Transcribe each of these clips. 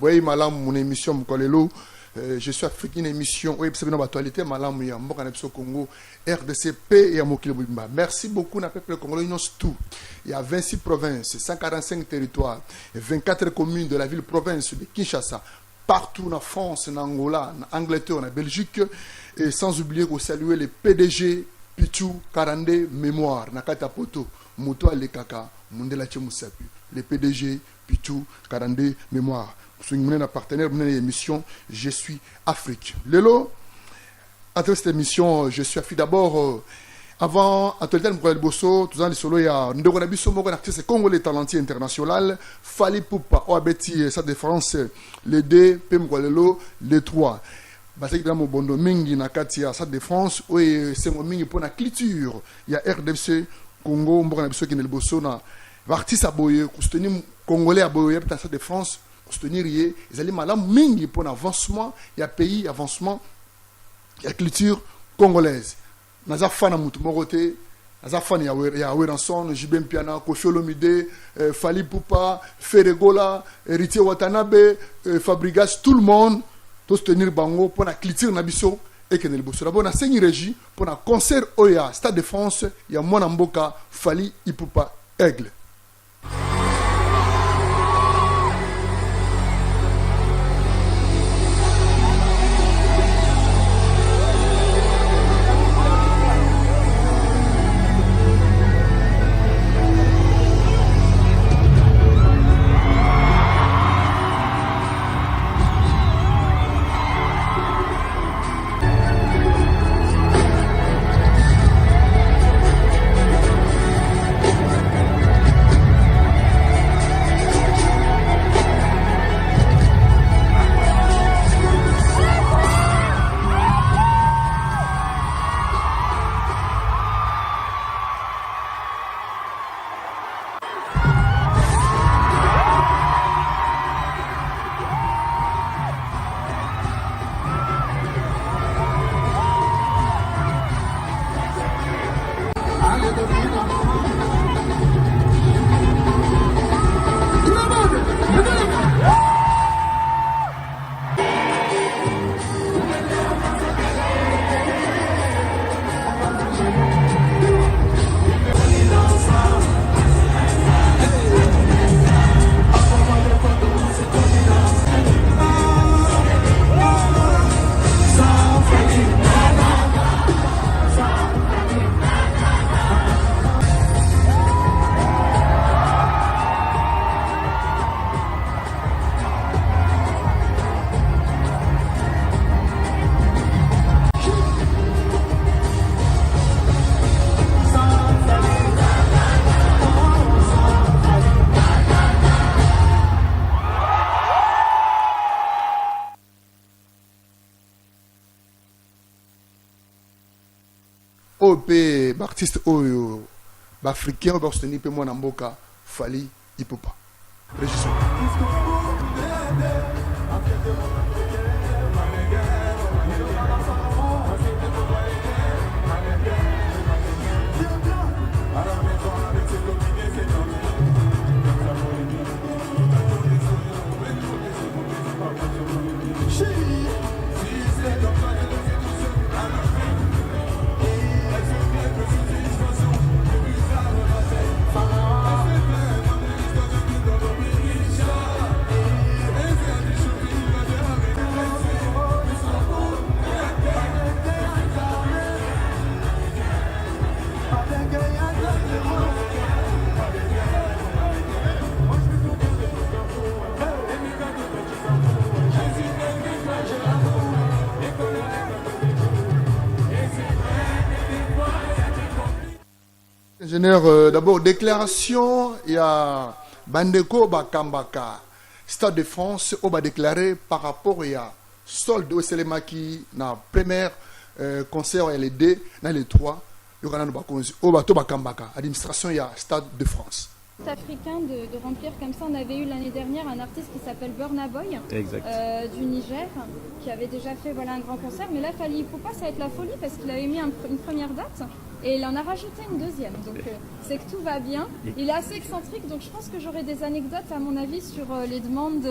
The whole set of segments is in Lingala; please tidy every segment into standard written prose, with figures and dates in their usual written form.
Oui, madame, mon émission, je suis africain émission, oui, c'est une actualité, madame, il y a un Congo, RDCP et Mokilobimba. Merci beaucoup, n'a peuple congolais, tout. Il y a 26 provinces, 145 territoires, 24 communes de la ville-province de Kinshasa, partout en France, en Angola, en Angleterre, en Belgique, et sans oublier que saluer les PDG, Pichou, Karande, Mémoire, Nakata Poto, Moto Alekaka, Mundela Chemusapi, les PDG, Pichou, Karande, Mémoire. Je suis un partenaire de l'émission Je suis Afrique. Lélo, à travers cette émission, Je suis Afrique. D'abord, avant, à tout le temps, Bosso, tout le solo, il y a un artiste congolais talentueux international, Fali Poupa, Oabeti, sa défense, les deux, Pemgolelo, les trois. Parce que dans mon bondo mingi na katia sa défense, oui, c'est mon mingi pour la culture. Il y a RDC, Congo, Mbona Bisso qui est le Bosso, na artiste à boyer, soutenir congolais à boyer, peut-être sa défense. Soutenir ils allaient malam mingi pour l'avancement il y a pays avancement il y a culture congolaise naza fana mutu morote naza fana ya Weranson Jibem Piana Koffi Olomide Fali Poupa Feregola Héritier Watanabe Fabrigas tout le monde tout soutenir bango pour la culture nabiso et que ne bosso d'abord na seigne régie pour un concert oya Stade de France il y a mwana mboka Fali Ipupa Aigle. OP, artiste oyo, africain, ou soutenir pe mwana mboka Fali Ipupa. Régisseur. Ingénieur, d'abord, déclaration, il y a Bandeko Bakambaka, Stade de France, on va déclarer par rapport à solde au Selemaki, dans le premier concert, il y a les deux, dans les trois, il y a Bato Bakambaka, administration, il y a Stade de France. Africain de remplir comme ça. On avait eu l'année dernière un artiste qui s'appelle Burna Boy du Niger qui avait déjà fait un grand concert, mais là Fali Ipupa ça va être la folie parce qu'il avait mis une première date et il en a rajouté une deuxième. Donc c'est que tout va bien. Il est assez excentrique, donc je pense que j'aurai des anecdotes à mon avis sur les demandes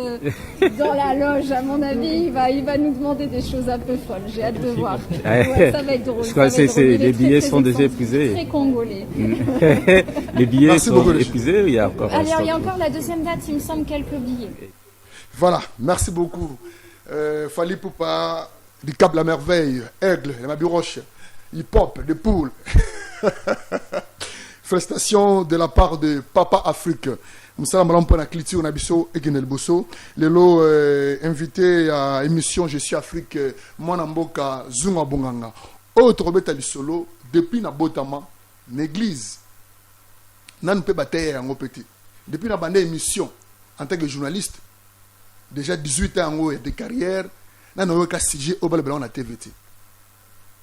dans la loge. À mon avis, il va nous demander des choses un peu folles. J'ai hâte de voir. Ouais, ça va être drôle. Je crois que les billets sont déjà épuisés. Très congolais. Les billets sont épuisés, il y a encore. Alors il y a encore la deuxième date, il me semble, quelques billets. Voilà, merci beaucoup. Fally Ipupa, du Cap La Merveille, Aigle, la Mabiroche, Hip Hop, des poules. Félicitations de la part de Papa Afrique. Moussa Malampana Kliti, Onabiso et Genel Bosso. Lelo invité à l'émission Je suis Afrique, Mwanamboka, Zunga Bonganga. Autre bête solo, depuis na Botama, l'église. Nan pe bataille en petit. Depuis na bande émission, en tant que journaliste, déjà 18 ans de carrière, nan on a sigé au bal blanc na TVT.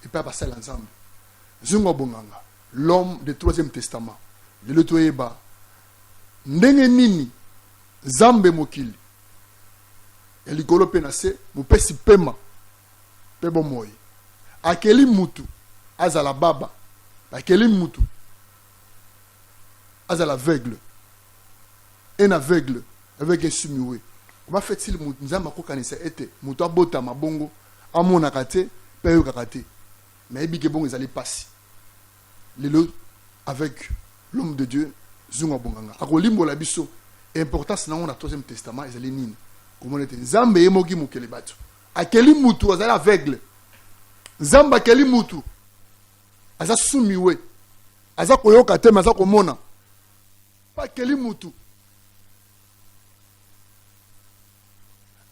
Et pas passer l'ensemble. Zunga Bonganga, l'homme du troisième testament. Le Toyeba. Ndenge nini Zambe mokili. Elikolo penase, mupesi pema. Pebo moi. Akeli mutu, azala baba. Akeli mutu, azala aveugle. Un aveugle, avec un sumiwe. Comment fait-il mutu, nzamba kokanisa ete, mutu abota mabongo, amona kate, peyo kakate. Mais ebike bongo ezali passi. Lelo, avec l'homme de Dieu, Zunga Bonganga. Akolimbo la biso, importance na on a troisième testament, ezali nini. Comment était Zambe emogi mukele batu. Akeli mutu, azali aveugle. Zamba akeli mutu, aza sumiwe. Aza koyoka te, aza komona. Pas akeli mutu.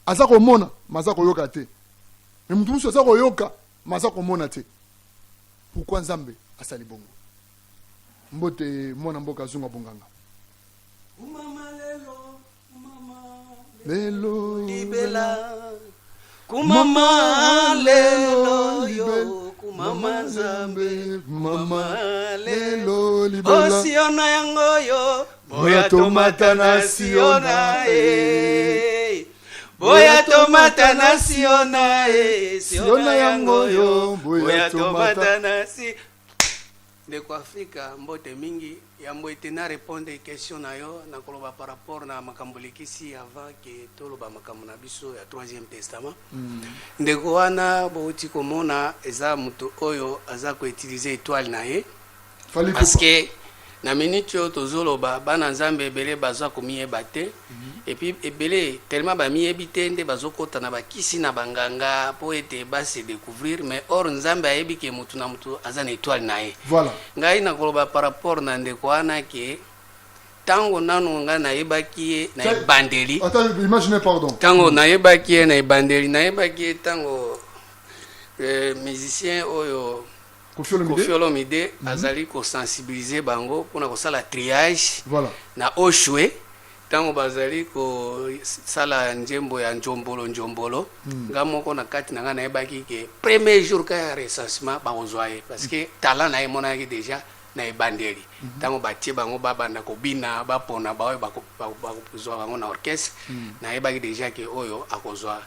Aza komona, aza koyoka te. Mais mutu musu aza koyoka, aza komona te. Pourquoi Nzambe asali bongo? Mbote mwana mboka Zunga Bonganga. Kumama lelo, kumama lelo libela. Kumama lelo yo, kumama Nzambe, kumama lelo libela. Osiona yango yo, boya tomata na siona boya tomata na siona siona yango yo, boya tomata na si. De quoi Afrika mbote mingi ya mbote na répondre question na yo na koloba par rapport na makambolikisi avant que toloba makambo na biso ya troisième testament. Ndeko wana bouti komona eza mutu oyo aza ko utiliser étoile na ye parce que na minute yo tozoloba bana Nzambe ebele bazwa komiyeba te et puis ebele tellement bamiyebi te nde bazokota na bakisi na banganga po ete base découvrir mais or Nzambe ayebi ke mutu na mutu aza na étoile na ye. Voilà. Ngai na koloba par rapport na ndeko wana ke tango nanu nga nayebaki ye na ebandeli. Attends, imaginez pardon. Tango nayebaki ye na ebandeli nayebaki ye tango musicien oyo Koffi Olomide azali ko sensibiliser bango pona ko sala triage. Voilà. Na Oshwe tango bazali ko sala njembo ya njombolo nga moko na kati na nga na ebaki ke premier jour ka recensement ba ozwaye parce que talent na emona ki déjà na ebandeli tango batie bango babanda ko bina ba pona ba pozwa bango na orchestre na ebaki déjà ke oyo akozwa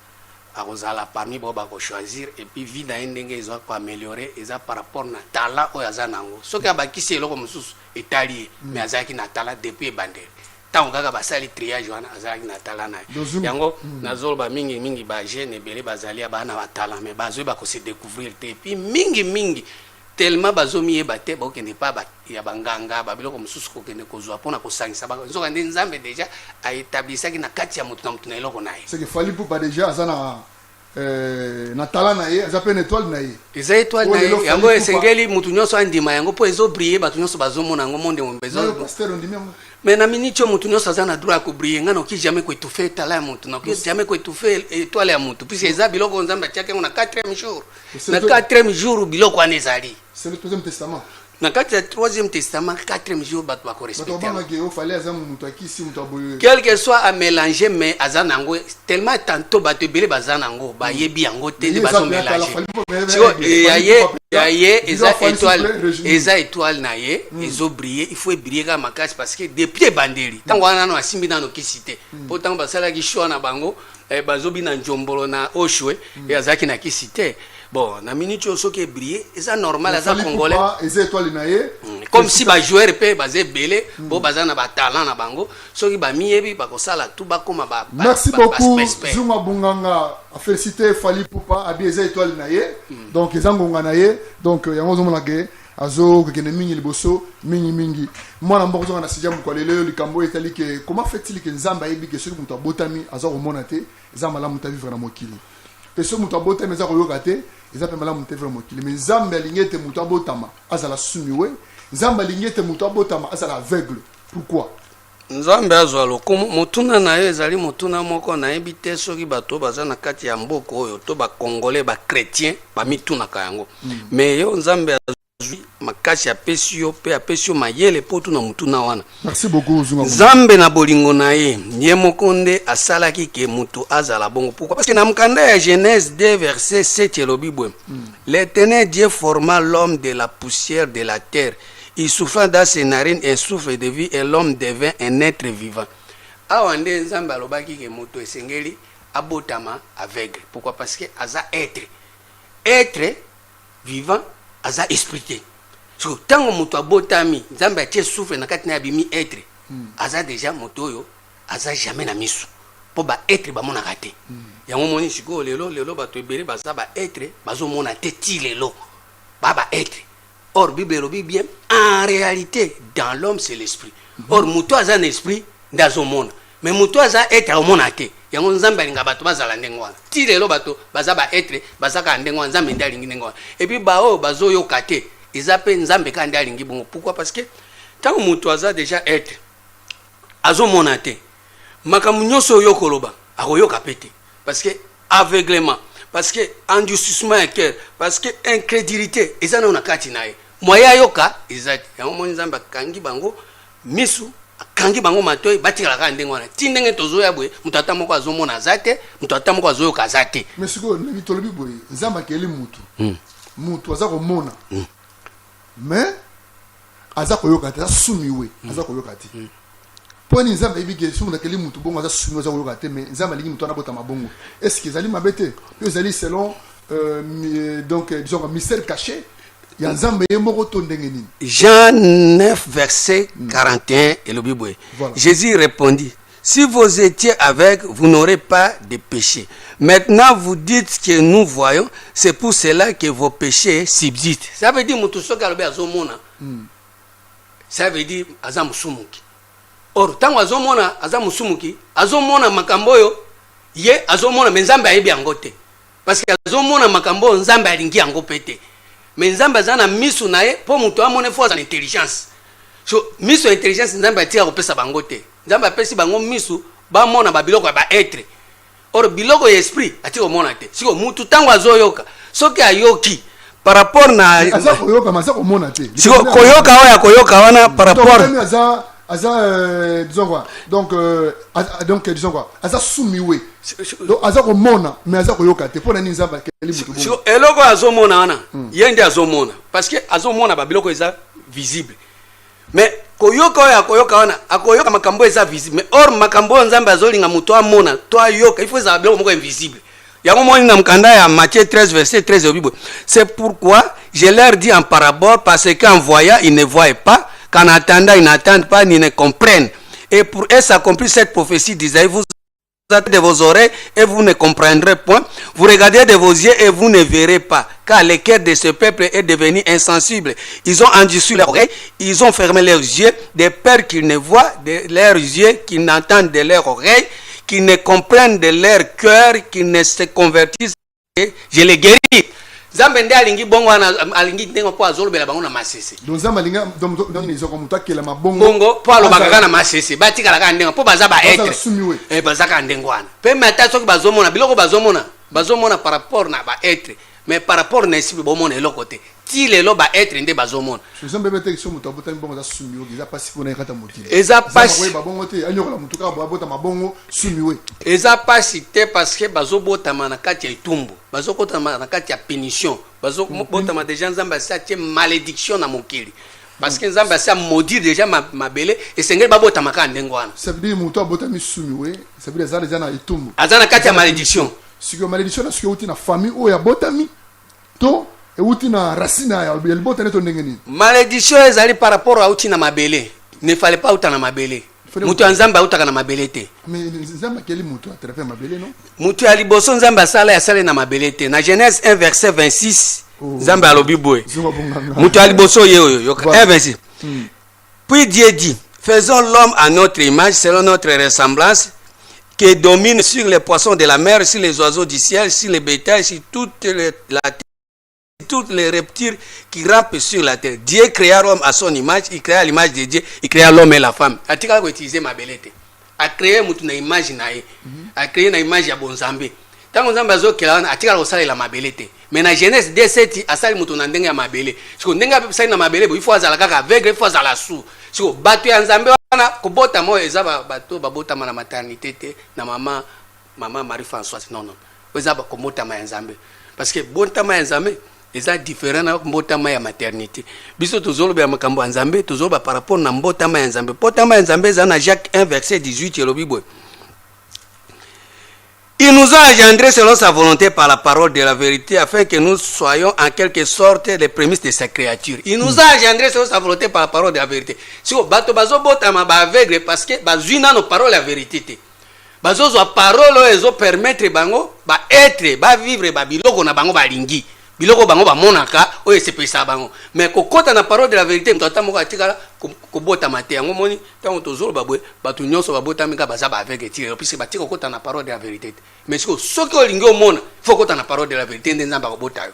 akozala parmi bo ba ko choisir et puis vie na ndenge ezo ko améliorer eza par rapport na talent oyo azanango soki abakisi eloko mususu etali mais azaki na talent depuis ebandeli tango kaka basali triage wana azalaki na talent na yango nazoloba mingi ba jeune ebele bazali bana ba talent mais bazoyeba ko se découvrir te et puis mingi tellement bazomiyeba te bokende pa ya banganga babiloko mususu kokende kozwa pona kosangisa bazoka nde Nzambe déjà a établisaki na kati ya mutu na eloko na ye. C'est que Fally Ipupa déjà azana na talent na ye azape une étoile na ye. Eza étoile na ye yango esengeli mutu nyonso andima yango po ezo briller batu nyonso bazomona yango monde mbezo. Pasteur ondimi yango. Mais na minute mutu nyonso azana droit ko briller ngana ki jamais ko étouffer talent ya mutu na ki jamais ko étouffer étoile ya mutu puisque eza biloko Nzambe atiaka na 4e jour. Na 4e jour biloko anezali. C'est le troisième testament. Na kati ya troisième testament 4e jour batu bako respecter. Quel que soit à mélanger mais azanango tellement tantôt batu belé bazanango ba yebi yango te de bazo mélanger. Yaye eza étoile na ye ezo briller il faut briller ka makasi parce que depuis bandeli tango wana no asimbi na no kisite pourtant basala ki choix na bango bazobi na njombolo na oshwe et azaki na kisite bon na minute oso ke briller ça normal ça congolais comme si ba joueur pe bazé belé bo bazana ba talent na bango soki ba miyebi ba kosala tout ba koma ba merci beaucoup Zuma Bunganga félicité Fali Poupa abi eza étoile na ye donc ezangonga na ye donc yango zomona ke azo kene mingi liboso mingi mwana mboko zonga na sija mkwalele likambo etali ke comment fait-il que nzamba yebi ke soki mutu abotami azo komona te eza malamu ta vivre na mokili pe soki mutu abotami eza koyoka te eza pe malamu te vivre na mokili mais nzamba alingete mutu abotama azala sumiwe nzamba alingete mutu abotama azala aveugle pourquoi nzambe azwa lokumu motuna na ye ezali motuna moko nayebi te soki bato baza na kati ya mboka oyo to bakongolais bakretien bamitunaka yango mais yo nzambe azwi makasi apesi yo mpe apesi yo mayele mpo tuna motuna wana merci beaucoup nzambe na bolingo na ye ye moko nde asalaki ke mutu azala bongo pourquoi parce que na mokanda ya Genèse 2 verset 7 elobi bwe l'Éternel Dieu forma l'homme de la poussière de la terre. Il souffla dans ses narines un souffle de vie et l'homme devint un être vivant. Awande nzambe alobaki ke moto esengeli abotama aveugle. Pourquoi? Parce que aza être vivant aza esprit. So tango moto abotami nzambe atie souffle na kati na bimi être aza déjà moto yo aza jamais na misu. Po ba être ba mona kate. Yango moni siko lelo bato ebele baza ba être bazo mona te ti lelo. Ba être. Or, Bible dit bien, en réalité, dans l'homme, c'est l'esprit. Or, mouto a un esprit dans son monde. Mais mouto a être au monde. Il y a un zamba linga bato bazala ndengwa. Ti lelo bato bazaba être bazaka ndengwa nzambe ndalingi ndengwa. Et puis bao bazo yo kate. Ils appellent nzambe ka ndalingi bongo. Pourquoi? Parce que tant mouto a déjà être azo monate. Makamu nyoso yo koloba akoyo kapete. Parce que aveuglement, parce que endurcissement et cœur, parce que incrédulité, ils en ont kati nae. Moya yoka izati yango moni nzamba kangi bango misu kangi bango matoyi batikala ka ndengo na tindenge tozo ya bwe mutata moko azomona zate mutata moko azoyoka kazate mais siko ni tolobi boye nzamba keli mutu mutu aza komona mais aza koyoka te asumiwe aza koyoka te poni nzamba ebike sumu na keli mutu bongo aza sumiwe aza koyoka te mais nzamba lingi mutu anabota mabongo est-ce que ezali mabete yo ezali selon donc disons mystère caché. Jean 9, verset 41, et le Bible. Jésus répondit, si vous étiez avec, vous n'aurez pas de péché. Maintenant, vous dites que nous voyons, c'est pour cela que vos péchés subsistent. Ça veut dire, ça veut dire, azam sumuki. Or, tant azomona, azam sumuki, azomona makamboyo, ye azomona, mais nzamba ebi angote. Parce que azomona makambo, nzamba alingi angopete. Mais nzamba zana misu nae po mutu amone force en intelligence. So misu intelligence nzamba atia kopesa bango te. Nzamba pesi bango misu ba mona ba biloko ba être. Or biloko ya esprit atia komona te. Siko mutu tango azoyoka. Soki ayoki par rapport na aza koyoka maza komona te. Siko koyoka oya koyoka wana par rapport disons quoi donc disons quoi aza sumiwe donc aza komona mais aza koyoka te pona ni nzamba keli mutu bongo eloko azomona wana yende azomona parce que azomona ba biloko eza visible mais koyoka oya koyoka wana akoyoka makambo eza visible mais or makambo nzamba azolinga mutu amona to ayoka il faut za biloko moko invisible yango moni na mkanda ya Matthieu 13 verset 13 au Bible. C'est pourquoi je leur dis en parabole parce qu'en voyant ils ne voient pas, qu'en attendant ils n'attendent pas ni ne comprennent. Et pour eux s'accomplit cette prophétie d'Isaïe, vous attendez de vos oreilles et vous ne comprendrez point, vous regardez de vos yeux et vous ne verrez pas, car le cœur de ce peuple est devenu insensible. Ils ont endurci leurs oreilles, ils ont fermé leurs yeux, de peur qu'ils ne voient de leurs yeux, qu'ils n'entendent de leurs oreilles, qui ne comprennent de leur cœur, qui ne se convertissent, je les guéris. Zambende alingi bongo alingi ndengo po azolobela bango na masese. Donc zambalinga donc nizo ko muta kela mabongo. Bongo po alobaka na masese, batika la ka ndengo po bazaba être. Bazaka ndengo wana. Pe mata soki bazomona biloko bazomona par rapport na ba être, mais par rapport na esi bomona eloko te. Ti lelo ba être nde bazomona. Je me bete que muta botami bongo za sumiwe, za pasi pona kata motile. Eza pasi ba bongo te, anyoka mutuka ba bota mabongo sumiwe. Eza pasi te parce que bazobota na kati ya itumbu. Bazokota na kati ya pénition. Bazobota ma déjà nzamba sa tie malédiction na mokili. parce que nzambe asa maudire déjà mabele et sengeli babota maka ndengwana. Ça veut dire muto abota misumi we, ça veut dire ça déjà na itumbu. Azana kati ya malédiction. Si que malédiction na sio uti na famille o ya botami to e uti na racine ya bota neto ndengeni. Malédiction ezali par rapport à uti na mabele. Ne fallait pas uta na mabele. Mutu nzambe utaka na mabele te. Mais nzambe keli mutu atrepe mabele non? Mutu ali boso nzambe asala ya sala na mabele te. Na Genèse 1 verset 26 nzambe alobi boye. Mutu ali boso yeyo yo 1 26. Puis Dieu dit, faisons l'homme à notre image selon notre ressemblance qui domine sur les poissons de la mer, sur les oiseaux du ciel, sur les bétails, sur toutes les reptiles qui rampent sur la terre. Dieu créa l'homme à son image, il créa l'image de Dieu, il créa l'homme et la femme. Atika ko utiliser ma belete. A créé mutu na image na ye. A créé na image ya bonzambe. Tango nzambe azokela wana atika ko sala la mabelete. Mais na Genèse 17 asali mutu na ndenge ya mabele. Siko ndenge ya sala na mabele bo il faut azala kaka aveugle, il faut azala sou. Siko bato ya nzambe wana ko bota mo eza bato babota na maternité te na maman Marie Françoise non. Eza ba ko mota ma nzambe. Parce que bonta ma nzambe eza différent na mbotama ya maternité. Biso tozoloba ya makambo ya nzambe, tozoloba par rapport na mbotama ya nzambe. Mbotama ya nzambe eza na Jacques 1 verset 18 elobi boye. Il nous a engendrés selon sa volonté par la parole de la vérité afin que nous soyons en quelque sorte les prémices de sa créature. Il nous a engendrés selon sa volonté par la parole de la vérité. Si bato bazo botama ba aveugle parce que bazwina no parole la vérité te. Bazo zo parole ezo permettre bango ba être ba vivre ba biloko na bango ba lingi. Biloko bango ba monaka oyo sepesa bango. Mais kokota na parole de la vérité mtata moko atikala ko bota mate yango moni tango tozolo babwe batu nyonso babota mika baza ba avec etire puisque batiko kota na parole de la vérité. Mais soki olingi omona faut kota na parole de la vérité nzamba ko bota yo.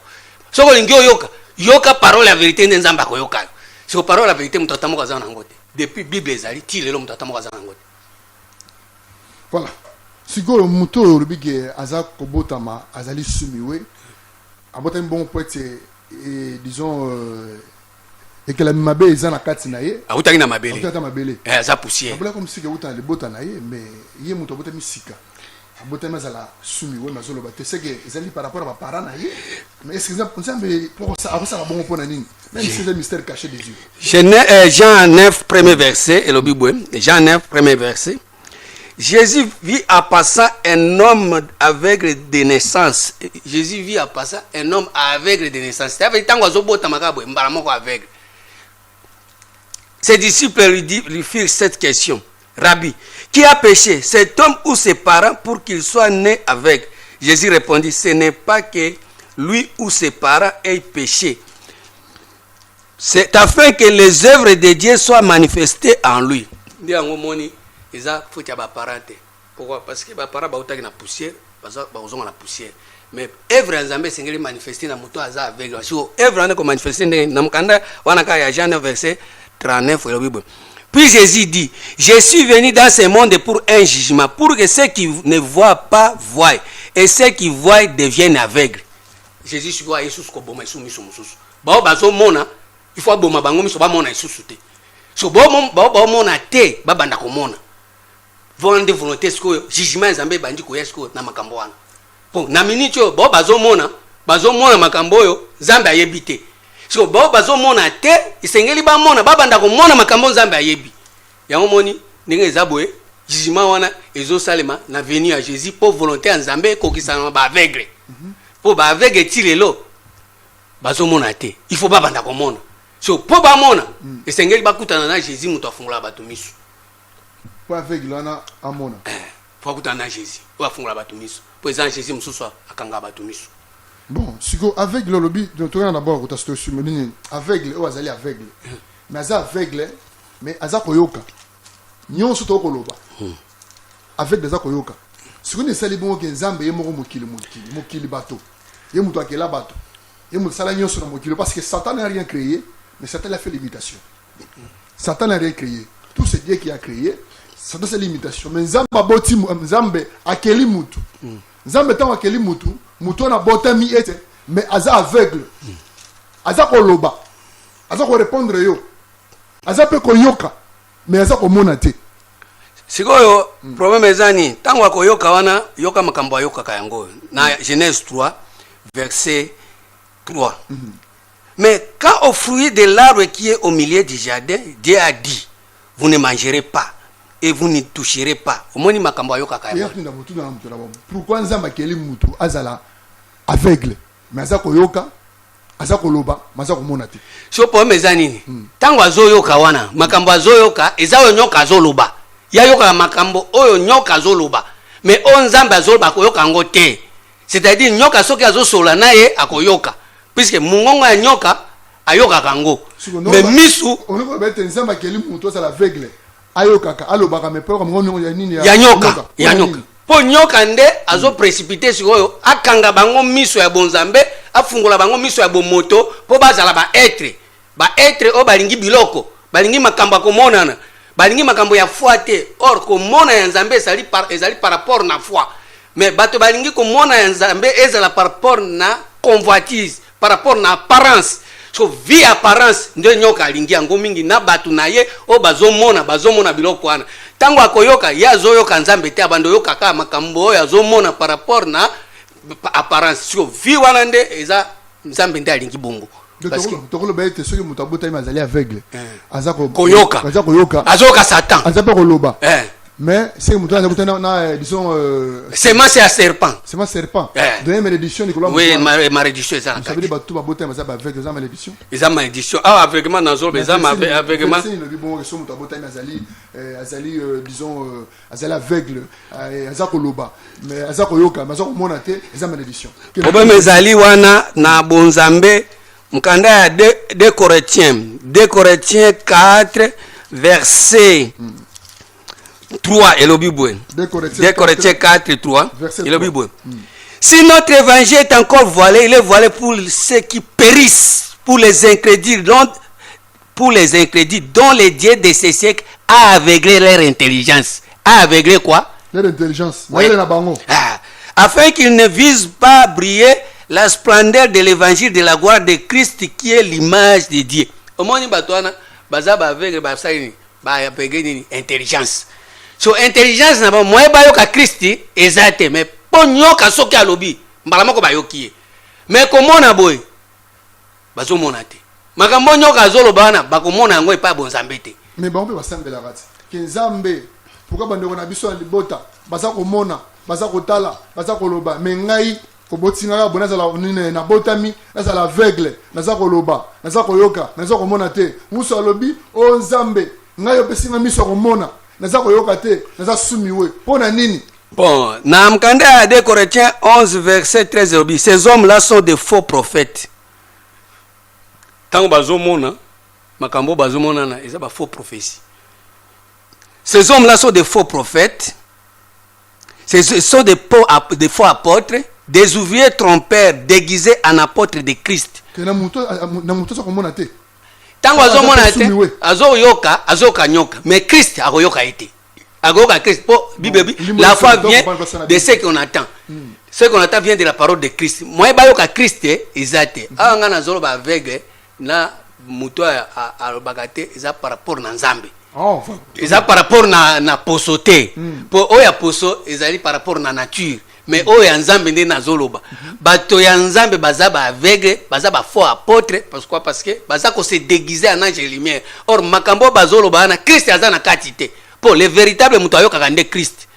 Soki olingi yoka parole de la vérité nzamba ko yoka. Siko parole de la vérité mtata moko azana ngote. Depuis Bible ezali ti lelo mtata moko azana ngote. Voilà. Siko muto rubige aza ko botama azali sumiwe. Abotami bon poète disons et que la mabé est en akati na ye. Abotami na mabele. Abotami mabele. Ça poussière. Abotami comme si que abotami le bota na ye mais ye muto abotami sika. Abotami azala sumi we mazolo bate c'est que ezali par rapport à ma parents na ye. Mais est-ce que on semble pour ça après ça va bon pour nani. Même si c'est un mystère caché de Dieu. Jean 9 premier verset et le Bible Jean 9 premier verset. Jésus vit en passant un homme aveugle de naissance. Jésus vit en passant un homme aveugle de naissance. Ses disciples lui firent cette question. Rabbi, qui a péché, cet homme ou ses parents pour qu'il soit né aveugle? Jésus répondit, ce n'est pas que lui ou ses parents aient péché. C'est afin que les œuvres de Dieu soient manifestées en lui. Ils ont fait des parents. Pourquoi? Parce que les parents ont été dans la poussière, ils ont la poussière. Mais œuvre en Zambie c'est manifesté dans moto aza avec. Si œuvre en manifesté dans Mkanda, wanaka ya Jean 9 verset 39 le Bible. Puis Jésus dit, je suis venu dans ce monde pour un jugement, pour que ceux qui ne voient pas voient et ceux qui voient deviennent aveugles. Jésus dit, Jésus ko boma isu miso mususu. Ba bazo mona, il faut boma bango miso ba mona isusu te. So ba mona te, ba banda ko mona. Vende volonté sko jugement Nzambe bandi ko yesko na makambo wana. Bon na minute yo bazo mona makambo yo Nzambe ayebi te. So bazo mona te isengeli ba mona ba banda ko mona makambo Nzambe ayebi. Yango moni ndenge ezabwe jugement wana ezo salema na venir à Jésus pour volonté Nzambe ko kisana ba aveugle. Pour ba aveugle tilelo bazo mona te. Il faut ba banda ko mona. So pour ba mona isengeli ba kutana na Jésus muto afungula bato misu. Avec l'ana amona. Faut que tu aies Jésus. Ou afungula batumiso. Pour exemple Jésus mususu akanga batumiso. Bon, siko avec le lobby, donc on a d'abord tu as su aveugle ou azali aveugle. Mais aza aveugle, mais aza koyoka. Nyonso to koloba. Avec des akoyoka. Siko ne sali bon ke Nzambe ye moko mokili bato. Ye muto akela bato. Ye muto sala nyonso na mokili parce que Satan n'a rien créé, mais Satan a fait l'imitation. Satan n'a rien créé. Tout c'est Dieu qui a créé. Ça doit être l'imitation. Mais Nzambe akeli mutu. Nzambe tant akeli mutu, mutu na botami ete, mais aza aveugle. Aza ko loba. Aza ko répondre yo. Aza pe ko yoka, mais aza ko mona te. Sikoyo problème ezani, tango ko yoka wana, yoka makambo yoka kayango. Na Genèse 3 verset 3. Mais quand au fruit de l'arbre qui est au milieu du jardin, Dieu a dit, vous ne mangerez pas et vous ne toucherez pas. Pourquoi Nzamba keli mutu azala aveugle? Mais ça koyoka, asa koloba, masa komonate. So po mezanini. Tango azoyoka wana, makambo azoyoka, ezayo nyoka azoloba. Ya yoka makambo oyo nyoka azoloba. Mais on Nzamba azoloba koyoka ngo te. C'est-à-dire nyoka soki azosola naye akoyoka. Puisque mungongo ya nyoka ayoka kango. Mais misu on ne peut pas Nzamba keli mutu azala aveugle. Ayokaka alobaka me peur ngongo ya nini ya nyoka. Ya nyoka. Po nyoka nde azo précipiter sikoyo akanga bango miso ya bonzambe afungula bango miso ya bomoto po bazala ba être o balingi biloko balingi makambo akomonana balingi makambo ya foi te or komona ya nzambe ezali par rapport na foi mais bato balingi komona ya nzambe ezala par rapport na convoitise par rapport na apparence so vie apparence nde nyoka alingi yango mingi na bato na ye o bazomona biloko wana tango akoyoka ya zoyoka nzambe te abando yoka ka makambo oyo azomona par rapport na apparence so vie wana nde eza nzambe nde alingi bongo parce que tokolo ba ete soki mutu abota mazali aveugle azako koyoka azoka satan azape koloba mais c'est mutu azabota na disons semence à serpent donner malédiction Nicolas oui malédiction ça ça veut dire tout abota mazaba aveugle ça malédiction eza malédiction ah aveuglement dans zolo eza aveuglement c'est le bon so mutu abota azali disons azali aveugle azako loba mais azako yoka mais azako mona te eza malédiction problème ezali wana na bonzambe mkanda ya 2 Corinthiens 4 verset 3 et le Bible. 2 Corinthiens 4 3 et le Bible. Si notre évangile est encore voilé, il est voilé pour ceux qui périssent, pour les incrédules dont les dieux de ces siècles a aveuglé leur intelligence. A aveuglé quoi? Leur intelligence. Oui. Afin qu'ils ne visent pas briller la splendeur de l'évangile de la gloire de Christ qui est l'image de Dieu. Au moins, intelligence. So intelligence na ba moye ba yoka Christi ezate mais ponyoka soki alobi mbala moko ba yoki mais komona boy bazomona te makambo nyoka azoloba wana bakomona yango epa bonzambe te mais bango basambela kati ke nzambe pourquoi bandeko na biso libota baza komona baza kotala baza koloba mais ngai kobotinga bona za la na botami za la aveugle naza koloba naza koyoka naza komona te muso alobi o nzambe ngai opesinga miso komona naza koyoka te naza sumiwe pona nini. Bon, na mkanda ya 2 Corinthiens 11 verset 13 ces hommes là sont des faux prophètes. Tango bazomona makambo bazomona na eza ba faux prophéties. Ces hommes là sont des faux prophètes. Ce sont des faux apôtres, des ouvriers trompeurs déguisés en apôtres de Christ. Na muto so komona te. Tango azomona te azoyoka nyoka mais Christ akoyoka ete akoyoka Christ po Bible la foi vient de ce qu'on attend ce qu'on attend vient de la parole de Christ moi bayoka Christ ezate anga na zolo ba aveugle na muto alobaka te eza par rapport na nzambe eza par rapport na poso te po oya poso ezali par rapport na nature mais oyo ya nzambe nde nazoloba bato ya nzambe baza ba aveugle baza ba faux apôtre parce que baza ko se déguiser en ange lumière or makambo bazoloba na Christ aza na kati te po le véritable muto ayokaka nde Christ